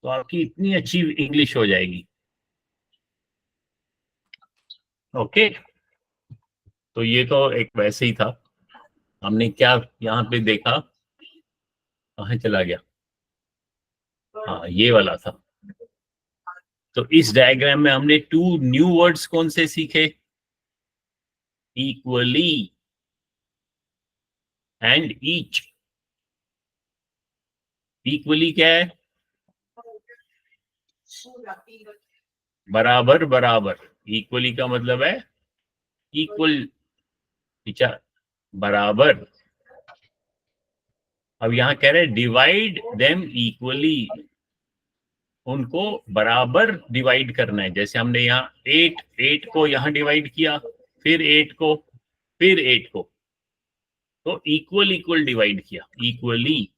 तो आपकी इतनी अच्छी इंग्लिश हो जाएगी. ओके, तो ये तो एक वैसे ही था. हमने क्या यहाँ पे देखा, कहाँ चला गया, हाँ ये वाला था. तो इस डायग्राम में हमने 2 न्यू वर्ड्स कौन से सीखे, इक्वली एंड ईच. इक्वली क्या है, बराबर बराबर. इक्वली का मतलब है इक्वल, बराबर. अब यहाँ कह रहे हैं डिवाइड देम इक्वली, उनको बराबर डिवाइड करना है. जैसे हमने यहाँ 8 को यहाँ डिवाइड किया, फिर 8 को, फिर 8 को, तो इक्वल डिवाइड किया, इक्वली.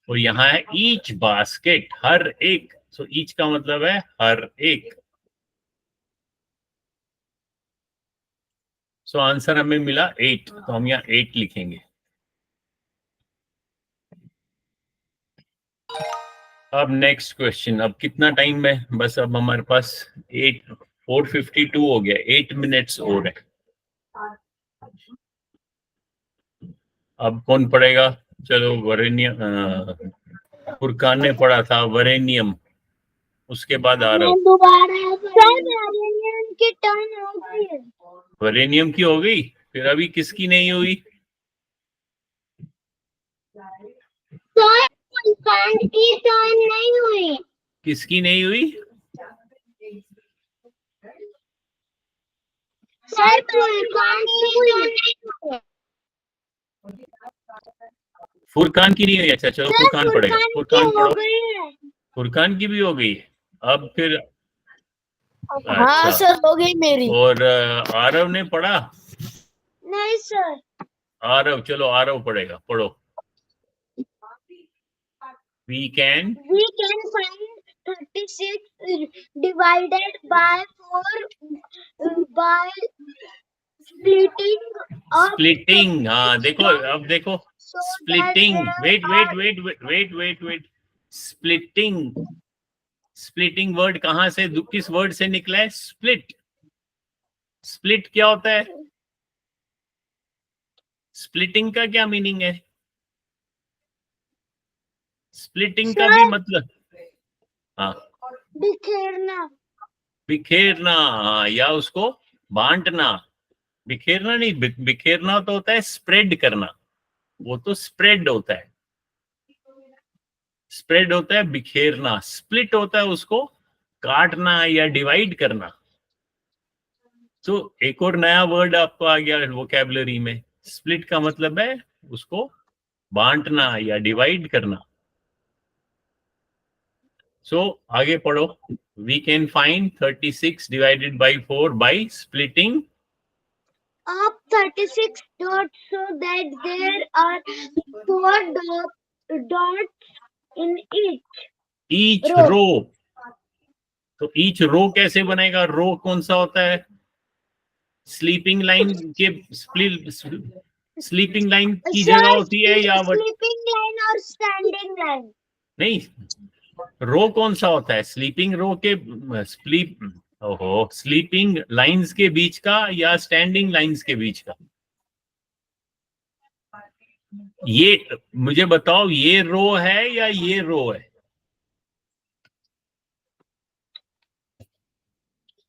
और यहाँ है ईच बास्केट, हर एक. सो ईच का मतलब है हर एक. सो आंसर हमें मिला 8, तो हम यहाँ 8 लिखेंगे. अब नेक्स्ट क्वेश्चन. अब कितना टाइम है, बस अब हमारे पास 4:52 हो गया, 8 मिनट्स और है. अब कौन पढ़ेगा, चलो वरेनियम, फुरकान ने पढ़ा था वरेनियम, उसके बाद आ रहा हूं. दोबारा वरेनियम की टर्न हो गई है. वरेनियम की हो गई, फिर अभी किसकी नहीं हुई, फुरकान की टर्न नहीं हुई. किसकी नहीं हुई, सर फुरकान की टर्न नहीं हुई. फुरकान की नहीं हुई. अच्छा चलो फुरकान पढ़ेगा, फुरकान हो पढ़ो. गई है. फुरकान की भी हो गई. अब फिर हाँ अच्छा, सर हो गई मेरी. और आरव ने पढ़ा, नहीं सर. आरव, चलो आरव पढ़ेगा, पढ़ो. we can find 36 divided by 4 by splitting. हाँ देखो, अब देखो splitting. wait. splitting वर्ड कहाँ से, किस वर्ड से निकला है, split क्या होता है, splitting का क्या मीनिंग है, स्प्लिटिंग का भी मतलब, हाँ बिखेरना, हाँ, या उसको बांटना. बिखेरना नहीं, बिखेरना तो होता है स्प्रेड करना, वो तो स्प्रेड होता है, स्प्रेड होता है बिखेरना. स्प्लिट होता है उसको काटना या डिवाइड करना. तो एक और नया वर्ड आपको आ गया वोकैबुलरी में. स्प्लिट का मतलब है उसको बांटना या डिवाइड करना. सो आगे पढ़ो. we can find 36 divided by 4 by splitting up 36 dots so that there are 4 dots in each row. तो each row कैसे बनेगा, रो कौन सा होता है, स्लीपिंग लाइन के स्लीपिंग लाइन की जगह होती है या स्लीपिंग लाइन और स्टैंडिंग लाइन. नहीं, रो कौन सा होता है, स्लीपिंग रो के स्लीपिंग लाइंस के बीच का या स्टैंडिंग लाइंस के बीच का. ये मुझे बताओ, ये रो है या ये रो है,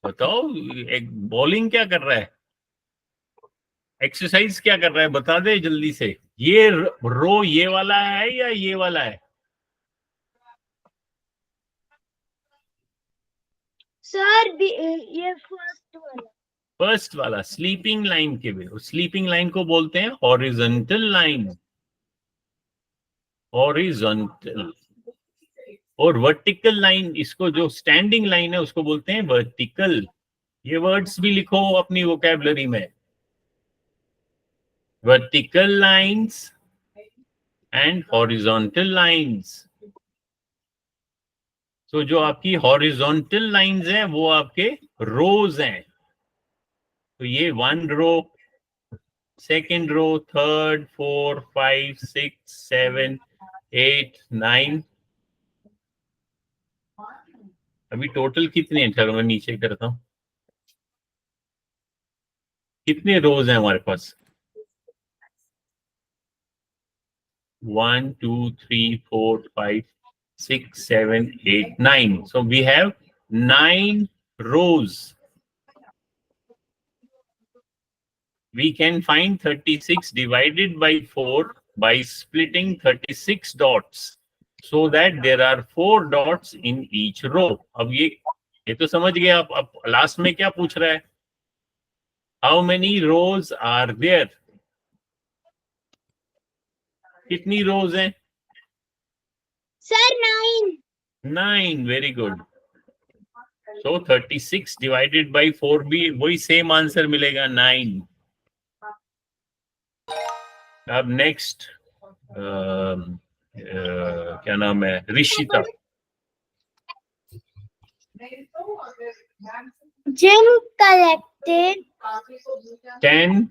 बताओ. एक बॉलिंग क्या कर रहा है, एक्सरसाइज क्या कर रहा है, बता दे जल्दी से. ये रो ये वाला है या ये वाला है? सर ये फर्स्ट वाला। फर्स्ट वाला स्लीपिंग लाइन के भी, स्लीपिंग लाइन को बोलते हैं हॉरिजॉन्टल लाइन, हॉरिजॉन्टल। और वर्टिकल लाइन, इसको जो स्टैंडिंग लाइन है उसको बोलते हैं वर्टिकल। ये वर्ड्स भी लिखो अपनी वोकैबुलरी में, vertical lines and horizontal lines. तो जो आपकी हॉरिजॉन्टल लाइंस हैं वो आपके रोज हैं। तो ये 1 रो, सेकेंड रो, थर्ड, 4, 5, 6, 7, 8, 9। अभी टोटल कितने हैं? चलो मैं नीचे करता हूँ। कितने रोज हैं हमारे पास? 1, 2, 3, 4, 5, 6, 7, 8, 9. So we have 9 rows. We can find 36 divided by 4 by splitting 36 dots, so that there are 4 dots in each row. अब ये तो समझ गए आप। अब लास्ट में क्या पूछ रहा है? How many rows are there? कितनी रोज हैं? Sir 9। 9. Very good. So 36 divided by 4 भी वही सेम आंसर मिलेगा, 9. अब नेक्स्ट क्या नाम है? Rishita. Jim collected 10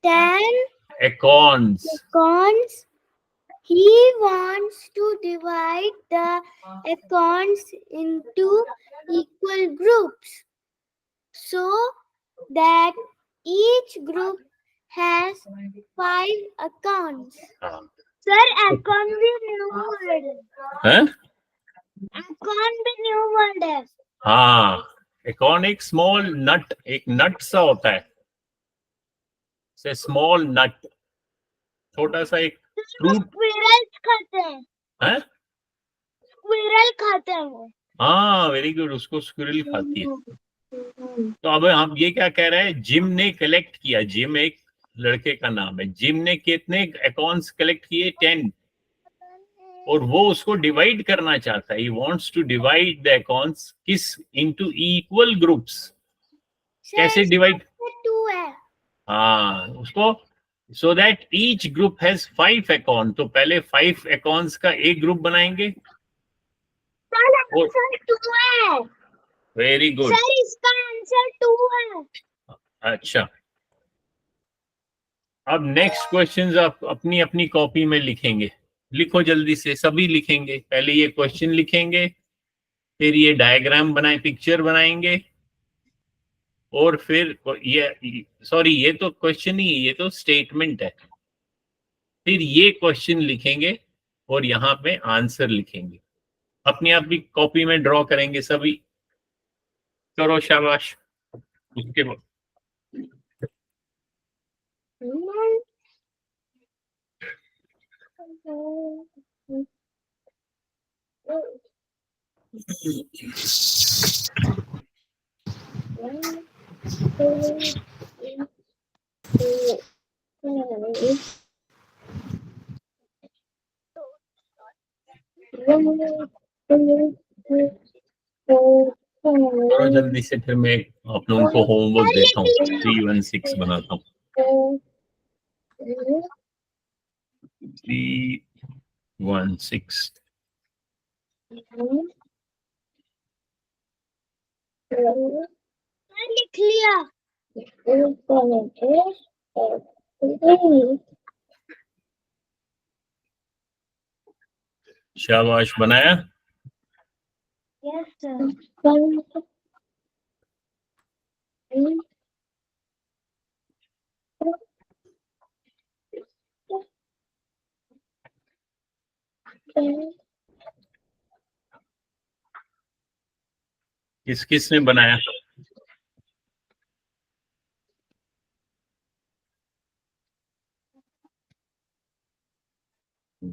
10 acorns. acorns. He wants to divide the acorns into equal groups so that each group has 5 acorns. हाँ। Sir, acorn भी new word है। हैं? acorn भी new word है। हाँ, acorn एक स्मॉल नट, एक नट सा होता है, से स्मॉल नट, छोटा सा एक फ्रूट। स्क्विरल खाते हैं। हैं? स्क्विरल खाते हैं वो। हाँ, वेरी गुड, उसको स्क्विरल खाती है। तो अब हम ये क्या कह रहे हैं? जिम ने कलेक्ट किया, जिम एक लड़के का नाम है, जिम ने कितने अकाउंट्स कलेक्ट किए? 10। और वो उसको डिवाइड करना चाहता है, he wants to divide the accounts किस into equal groups। कैसे डिवाइड? 2 है। हाँ, उसको so that each group has 5 account। तो पहले 5 accounts का एक ग्रुप बनाएंगे। आंसर 2 है। Very good. सर इसका आंसर 2 है। अच्छा, अब नेक्स्ट क्वेश्चंस आप अपनी अपनी कॉपी में लिखेंगे। लिखो जल्दी से, सभी लिखेंगे। पहले ये क्वेश्चन लिखेंगे, फिर ये डायग्राम बनाए, पिक्चर बनाएंगे, और फिर ये सॉरी ये तो क्वेश्चन ही, ये तो स्टेटमेंट है। फिर ये क्वेश्चन लिखेंगे और यहाँ पे आंसर लिखेंगे। अपनी आपकी कॉपी में ड्रॉ करेंगे सभी। करो, शाबाश। उसके बाद करो जल्दी से, फिर मैं आप लोगों को होमवर्क देता हूँ। 316 बनाता हूँ। 316 लिख लिया। शाबाश, बनाया। Yes sir. किस किस ने बनाया?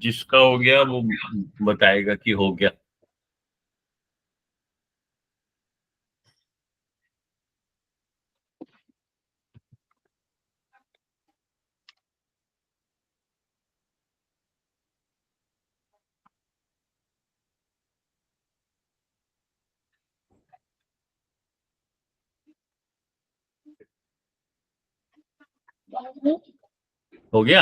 जिसका हो गया वो बताएगा कि हो गया। हो गया।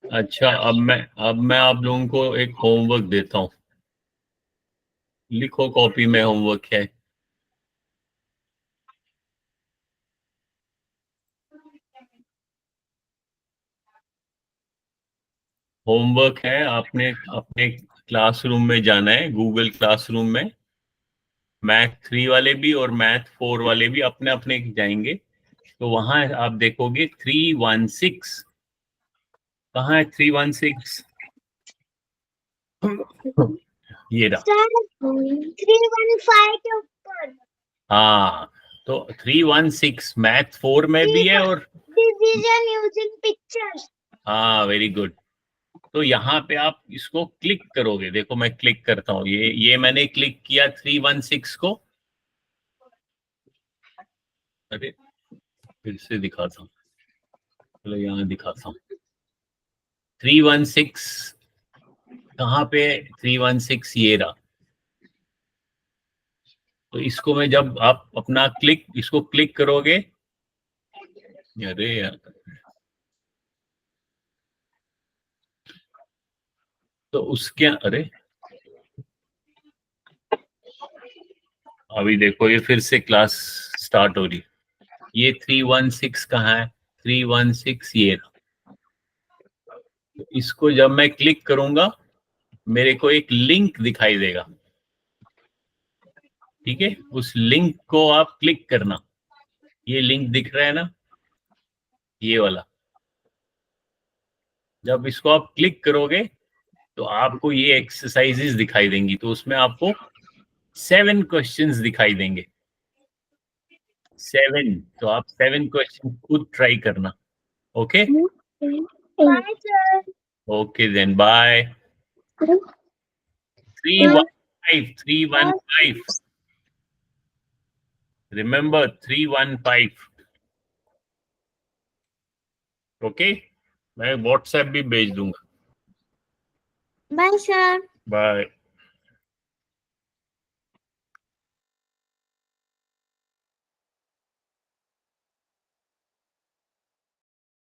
अच्छा, अब मैं आप लोगों को एक होमवर्क देता हूँ। लिखो कॉपी में, होमवर्क है। होमवर्क है, आपने अपने क्लासरूम में जाना है, गूगल क्लासरूम में। मैथ 3 वाले भी और मैथ 4 वाले भी अपने अपने जाएंगे। तो वहां आप देखोगे 316। कहाँ है 316? ये रहा। सर 315 के ऊपर हाँ, तो 316 मैथ 4 में भी है और डिवीजन यूजिंग पिक्चर्स। हाँ, वेरी गुड। तो यहाँ पे आप इसको क्लिक करोगे। देखो मैं क्लिक करता हूँ, ये मैंने क्लिक किया 316 को। अरे फिर से दिखाता हूँ, चलो यहाँ दिखाता हूँ। 316 कहाँ पे? 316 ये रहा। तो इसको मैं जब आप अपना इसको क्लिक करोगे, अरे यार, तो उसके अरे अभी देखो ये फिर से क्लास स्टार्ट हो रही। ये 316 कहाँ है? 316 ये रहा। तो इसको जब मैं क्लिक करूंगा मेरे को एक लिंक दिखाई देगा। ठीक है, उस लिंक को आप क्लिक करना। ये लिंक दिख रहा है ना, ये वाला। जब इसको आप क्लिक करोगे तो आपको ये एक्सरसाइजेस दिखाई देंगी। तो उसमें आपको 7 क्वेश्चंस दिखाई देंगे। 7, तो आप 7 क्वेश्चन खुद ट्राई करना। Okay, bye sir. Okay then bye. 315, 315, remember 315। Okay, मैं व्हाट्सएप भी भेज दूंगा। Bye sir. बाय।